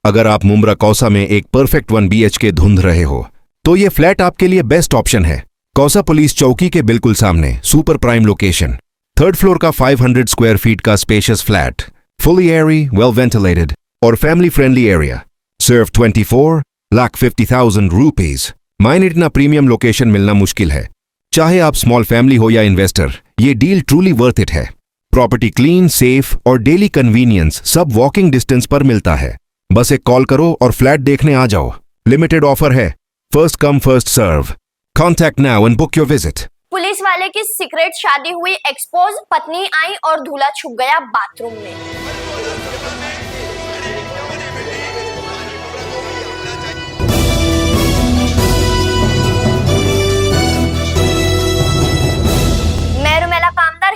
अगर आप मुंब्रा कौसा में एक परफेक्ट 1 BHK ढूंढ रहे हो तो ये फ्लैट आपके लिए बेस्ट ऑप्शन है। कौसा पुलिस चौकी के बिल्कुल सामने super prime location, 3rd floor का 500 स्क्वायर फीट का spacious flat, fully Airy, well ventilated और फैमिली फ्रेंडली एरिया। सिर्फ 24,50,000 रुपीज। माइंड इतना प्रीमियम लोकेशन मिलना मुश्किल है। चाहे आप स्मॉल फैमिली हो या इन्वेस्टर, ये डील ट्रूली वर्थ इट है। प्रॉपर्टी क्लीन, सेफ और डेली कन्वीनियंस सब वॉकिंग डिस्टेंस पर मिलता है। बस एक कॉल करो और फ्लैट देखने आ जाओ। लिमिटेड ऑफर है, first come first serve. Contact now and book your visit. Police वाले की सीक्रेट शादी हुई एक्सपोज, पत्नी आई और दूल्हा छुप गया बाथरूम में।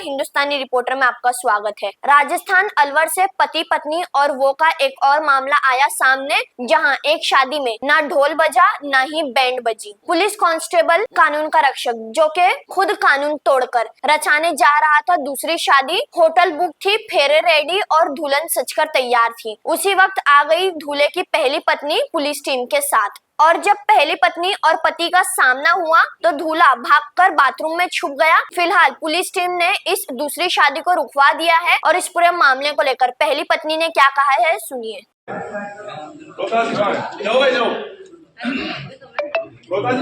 हिंदुस्तानी रिपोर्टर में आपका स्वागत है। राजस्थान अलवर से पति पत्नी और वो का एक और मामला आया सामने, जहां एक शादी में ना ढोल बजा ना ही बैंड बजी। पुलिस कांस्टेबल कानून का रक्षक जो के खुद कानून तोड़कर रचाने जा रहा था दूसरी शादी। होटल बुक थी, फेरे रेडी और दुल्हन सजकर तैयार थी। उसी वक्त आ गई दूल्हे की पहली पत्नी पुलिस टीम के साथ, और जब पहली पत्नी और पति का सामना हुआ तो दूल्हा भागकर बाथरूम में छुप गया। फिलहाल पुलिस टीम ने इस दूसरी शादी को रुकवा दिया है और इस पूरे मामले को लेकर पहली पत्नी ने क्या कहा है, सुनिए।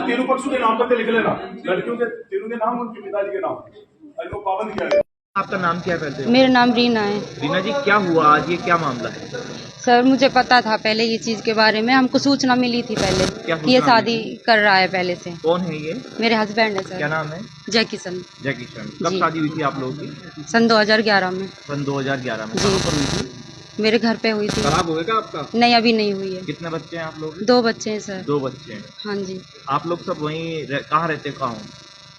तीनों पक्षों के नाम पर लिख लेना, लड़कियों के तीनों के नाम, उनके पिताजी के नाम, इनको पाबंद किया गया। आपका नाम क्या करते हैं? मेरा नाम रीना है। रीना जी, क्या हुआ आज, ये क्या मामला है? सर मुझे पता था पहले ये चीज के बारे में, हमको सूचना मिली थी पहले कि ये शादी कर रहा है पहले से। कौन है ये? मेरे हस्बैंड है सर। क्या नाम है? जय किशन। जय किशन। कब शादी हुई थी आप लोगों की? सन 2011 में। सन 2011 में। जी। कहाँ पर हुई थी? मेरे घर पे हुई थी। खराब हो गया क्या आपका? नहीं, अभी नहीं हुई है। कितने बच्चे हैं आप लोग? 2 बच्चे हैं सर। 2 बच्चे हैं। हाँ जी। आप लोग सब वहीं कहाँ रहते? कहाँ?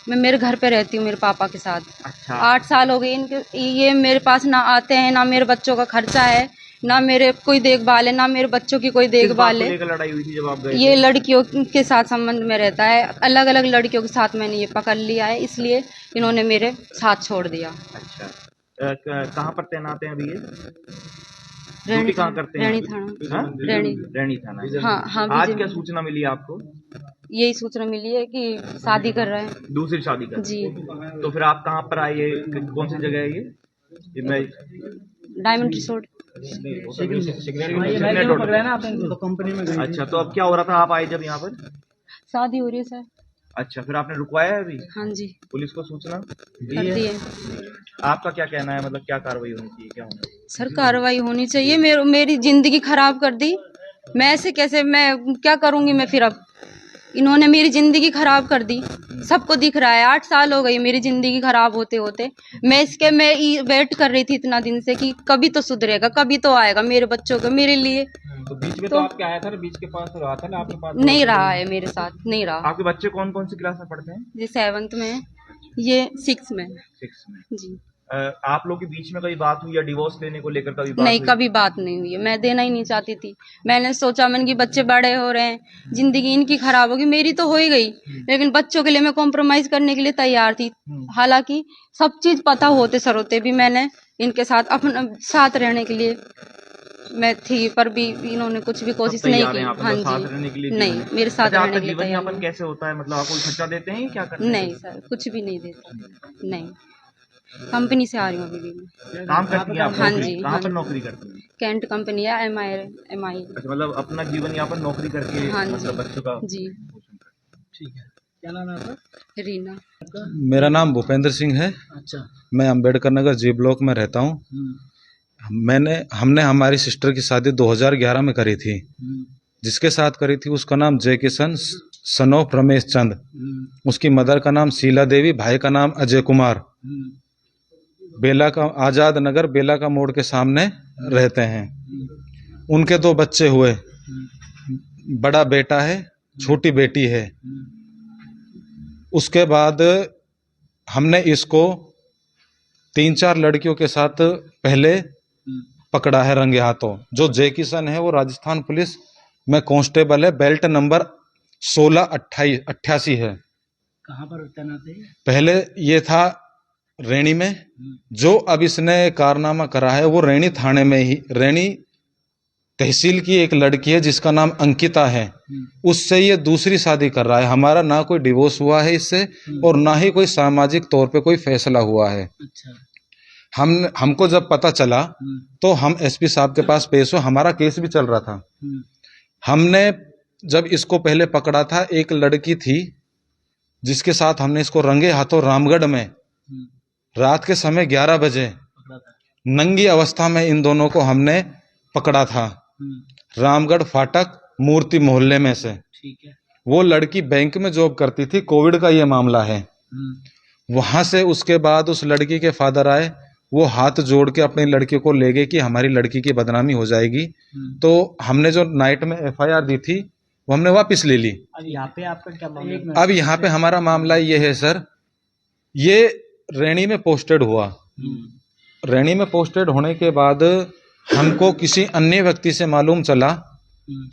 मैं मेरे घर पे रहती हूँ मेरे पापा के साथ। अच्छा। 8 साल हो गए इनके, ये मेरे पास ना आते हैं, ना मेरे बच्चों का खर्चा है, ना मेरे कोई देखभाल है, ना मेरे बच्चों की कोई देखभाल है। लड़ाई हुई थी जब आप गए? ये लड़कियों के साथ संबंध में रहता है, अलग अलग लड़कियों के साथ मैंने ये पकड़ लिया है, इसलिए इन्होंने मेरे साथ छोड़ दिया। अच्छा। कहाँ पर तैनात हैं अभी ये? रैणी कहाँ करते हैं? रैणी थाना। हाँ? रैणी थाना। हाँ हाँ। आज क्या सूचना मिली आपको? यही सूचना मिली है कि शादी कर रहे हैं। दूसरी शादी कर? जी। तो फिर आप कहाँ पर आए? कौन सी जगह है ये? मैं डायमंड रिसोर्ट। कंपनी में। अच्छा, तो अब क्या हो रहा था, आप आए जब यहाँ पर? शादी हो रही है सर। अच्छा, फिर आपने रुकवाया है अभी? हाँ जी। पुलिस को सूचना कर दी है। आपका क्या कहना है, मतलब क्या कार्रवाई होनी चाहिए, क्या होना? सर कार्रवाई होनी चाहिए। मेरी जिंदगी खराब कर दी। मैं ऐसे कैसे, मैं क्या करूंगी मैं फिर? अब इन्होंने मेरी जिंदगी खराब कर दी, सबको दिख रहा है। 8 साल हो गई मेरी जिंदगी खराब होते होते। मैं वेट कर रही थी इतना दिन से कि कभी तो सुधरेगा, कभी तो आएगा मेरे बच्चों को, मेरे लिए। तो बीच में तो आपके आया था ना, बीच के पास रहा था ना आपके पास? नहीं रहा है मेरे साथ, नहीं रहा। आपके बच्चे कौन कौन सी क्लास में पढ़ते हैं? ये 7th में है, ये 6 में। 6 में। जी। आप लोग के बीच में कभी बात हुई या डिवोर्स लेने को लेकर कभी बात नहीं, हुई? कभी बात नहीं हुई है। मैं देना ही नहीं चाहती थी। मैंने सोचा मैंने कि बच्चे बड़े हो रहे हैं, जिंदगी इनकी खराब होगी, मेरी तो हो ही गई, लेकिन बच्चों के लिए मैं कॉम्प्रोमाइज करने के लिए तैयार थी। हालांकि सब चीज पता होते सरोते भी मैंने इनके साथ अपना साथ रहने के लिए मैं थी, पर भी इन्होंने कुछ भी कोशिश नहीं की। हाँ जी। नहीं, मेरे साथ रहने के लिए तैयार नहीं। कैसे होता है, मतलब आपको खर्चा देते हैं क्या करते हैं? नहीं सर, कुछ भी नहीं देते। नहीं, कंपनी से आ रही हूँ अभी भी मैं। काम करती हैं आप? हाँ जी। कहाँ पर नौकरी करती हैं? कैंट कंपनी है, MI। अच्छा, मतलब अपना जीवन यहाँ पर नौकरी करके हाँ जी। मतलब बच्चों का। जी। ठीक है। क्या नाम है आपका? रीना। मेरा नाम भूपेंद्र सिंह है। अच्छा। मैं अंबेडकर नगर जी ब्लॉक में रहता हूँ। हमने हमारी सिस्टर की शादी 2011 में करी थी। जिसके साथ करी थी उसका नाम जय किशन, सन ऑफ रमेश चंद। उसकी मदर का नाम शीला देवी, भाई का नाम अजय कुमार। बेला का आजाद नगर, बेला का मोड़ के सामने रहते हैं। उनके 2 बच्चे हुए, बड़ा बेटा है, छोटी बेटी है। उसके बाद हमने इसको 3-4 लड़कियों के साथ पहले पकड़ा है रंगे हाथों। जो जय किशन है वो राजस्थान पुलिस में कांस्टेबल है, बेल्ट नंबर 1688 है। कहाँ पर तैनात है? पहले ये था रैणी में। जो अब इसने कारनामा करा है वो रैणी थाने में ही, रैणी तहसील की एक लड़की है जिसका नाम अंकिता है, उससे ये दूसरी शादी कर रहा है। हमारा ना कोई डिवोर्स हुआ है इससे और ना ही कोई सामाजिक तौर पे कोई फैसला हुआ है। हमको जब पता चला तो हम एसपी साहब के पास पेश हो, हमारा केस भी चल रहा था। हमने जब इसको पहले पकड़ा था, एक लड़की थी जिसके साथ हमने इसको रंगे हाथों रामगढ़ में रात के समय 11 बजे नंगी अवस्था में इन दोनों को हमने पकड़ा था, रामगढ़ फाटक मूर्ति मोहल्ले में से। ठीक है। वो लड़की बैंक में जॉब करती थी, कोविड का ये मामला है। वहां से उसके बाद उस लड़की के फादर आए, वो हाथ जोड़ के अपनी लड़की को ले गए कि हमारी लड़की की बदनामी हो जाएगी। तो हमने जो नाइट में एफआईआर दी थी वो हमने वापस ले ली। अब यहाँ पे आपका क्या मामला? अब यहाँ पे हमारा मामला ये है सर, ये रैनी में पोस्टेड हुआ। रैनी में पोस्टेड होने के बाद हमको किसी अन्य व्यक्ति से मालूम चला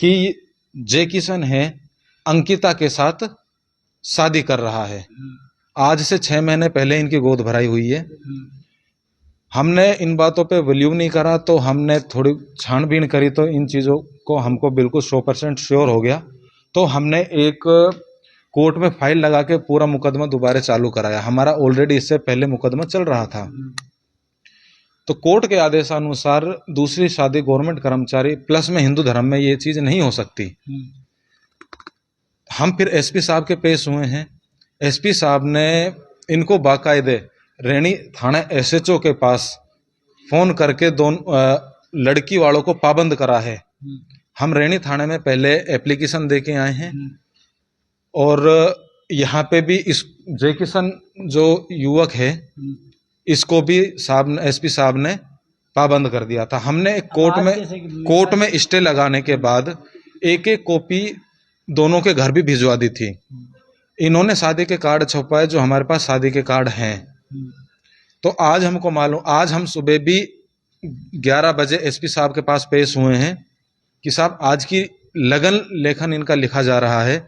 कि जय किशन है अंकिता के साथ शादी कर रहा है। आज से 6 महीने पहले इनकी गोद भराई हुई है। हमने इन बातों पे वैल्यू नहीं करा, तो हमने थोड़ी छानबीन करी तो इन चीज़ों को हमको बिल्कुल 100% श्योर हो गया। तो हमने एक कोर्ट में फाइल लगा के पूरा मुकदमा दोबारा चालू कराया। हमारा ऑलरेडी इससे पहले मुकदमा चल रहा था। तो कोर्ट के आदेशानुसार दूसरी शादी गवर्नमेंट कर्मचारी प्लस में हिंदू धर्म में ये चीज नहीं हो सकती। हम फिर एसपी साहब के पेश हुए हैं। एसपी साहब ने इनको बाकायदे रैनी थाना एसएचओ के पास फोन करके लड़की वालों को पाबंद करा है। हम रैनी थाने में पहले एप्लीकेशन दे के आए हैं और यहाँ पे भी इस जय किशन जो युवक है इसको भी साहब एसपी साहब ने पाबंद कर दिया था। हमने कोर्ट में स्टे लगाने के बाद एक एक कॉपी दोनों के घर भी भिजवा दी थी। इन्होंने शादी के कार्ड छपवाए जो हमारे पास शादी के कार्ड हैं। तो आज हमको मालूम, आज हम सुबह भी 11 बजे एसपी साहब के पास पेश हुए हैं कि साहब आज की लगन लेखन इनका लिखा जा रहा है,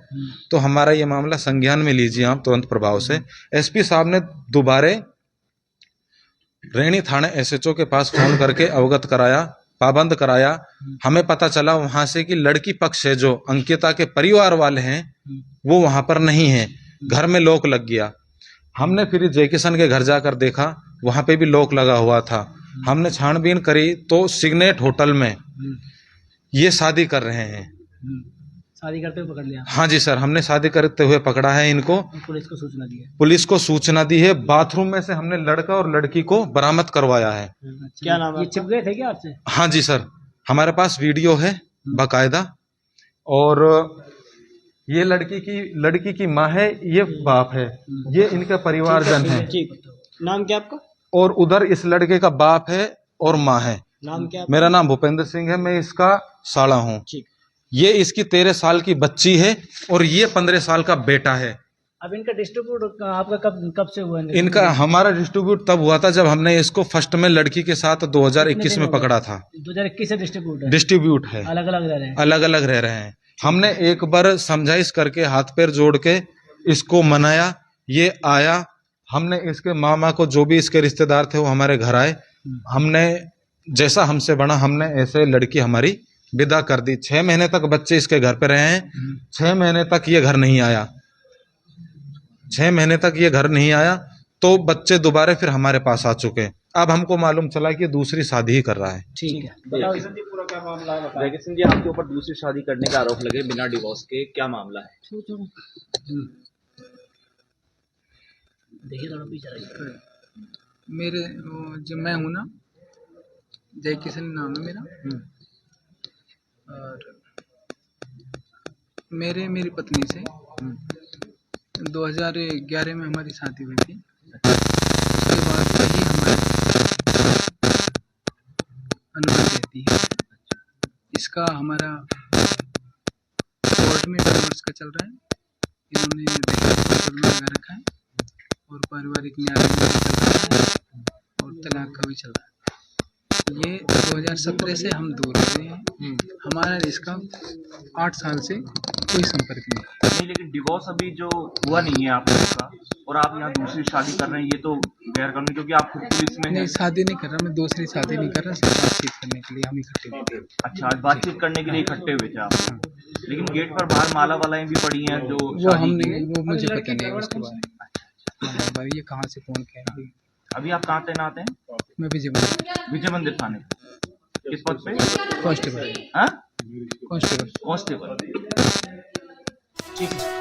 तो हमारा ये मामला संज्ञान में लीजिए आप तुरंत प्रभाव से। एसपी साहब ने दोबारे रैनी थाना एसएचओ के पास फोन करके अवगत कराया, पाबंद कराया। हमें पता चला वहां से कि लड़की पक्ष है जो अंकिता के परिवार वाले हैं वो वहां पर नहीं है, घर में लॉक लग गया। हमने फिर जय किशन के घर जाकर देखा, वहां पे भी लॉक लगा हुआ था। हमने छानबीन करी तो सिग्नेट होटल में ये शादी कर रहे हैं। शादी करते हुए पकड़ लिया? हाँ जी सर, हमने शादी करते हुए पकड़ा है इनको। पुलिस को सूचना दी है? पुलिस को सूचना दी है। बाथरूम में से हमने लड़का और लड़की को बरामद करवाया है। क्या नाम है? ये चिप गए थे क्या आपसे? हाँ जी सर, हमारे पास वीडियो है बाकायदा। और ये लड़की की माँ है, ये बाप है, ये इनका परिवारजन है। नाम क्या आपका? और उधर इस लड़के का बाप है और माँ है। नाम क्या? मेरा नाम भूपेंद्र सिंह है, मैं इसका साला हूँ। ये इसकी 13 साल की बच्ची है और ये 15 साल का बेटा है। अब इनका डिस्ट्रीब्यूट आपका कब से हुआ? इनका हमारा डिस्ट्रीब्यूट तब हुआ था जब हमने इसको फर्स्ट में लड़की के साथ 2021 में पकड़ा था। 2021 से डिस्ट्रीब्यूट है, अलग अलग रह रहे हैं। हमने एक बार समझाइश करके हाथ पैर जोड़ के इसको मनाया, ये आया। हमने इसके मामा को, जो भी इसके रिश्तेदार थे वो हमारे घर आए। हमने जैसा हमसे बना हमने ऐसे लड़की हमारी विदा कर दी। 6 महीने तक बच्चे इसके घर पे रहे हैं। 6 महीने तक ये घर नहीं आया। 6 महीने तक ये घर नहीं आया तो बच्चे दोबारा फिर हमारे पास आ चुके। अब हमको मालूम चला कि दूसरी शादी ही कर रहा है। ठीक है, पूरा क्या मामला है? जय सिंह जी, आपके ऊपर दूसरी शादी करने का आरोप लगे बिना डिवोर्स के, क्या मामला है? देखिए थोड़ा पीछे। मेरे जो मैं हूँ ना, जय किशन नाम है मेरा। और मेरी पत्नी से 2011 में हमारी शादी हुई थी। उसके बाद वही हमारी अनुमति देती है। इसका हमारा कोर्ट में डिवोर्स का चल रहा है। इन्होंने मुकदमा लगा रखा है और पारिवारिक न्याय भी चल रहा है और तलाक का भी चल रहा है। ये 2017 से हम दूर रहे हैं। हमारा इसका 8 साल से कोई संपर्क नहीं। नहीं, लेकिन डिवोर्स अभी जो हुआ नहीं है आप लोगों का, और आप यहाँ दूसरी शादी कर रहे हैं, ये तो गैर कानूनी, क्योंकि आप खुद पुलिस में हैं। नहीं, शादी नहीं कर रहा मैं, दूसरी शादी नहीं कर रहा, सिर्फ बातचीत करने के लिए हम इकट्ठे हुए थे। अच्छा, आज बातचीत करने के लिए इकट्ठे हुए थे आप, लेकिन गेट पर बाहर माला वालाएं भी पड़ी हैं जो वो शादी हम की नहीं, हैं। वो मुझे पता नहीं है उसके बारे में। भाई ये कहाँ से कौन कह रही है? अभी आप कहाँ तैनात हैं? मैं विजय मंदिर विजय मंदिर थाने। किस पद पे? कांस्टेबल। हाँ, कांस्टेबल। कांस्टेबल। ठीक है।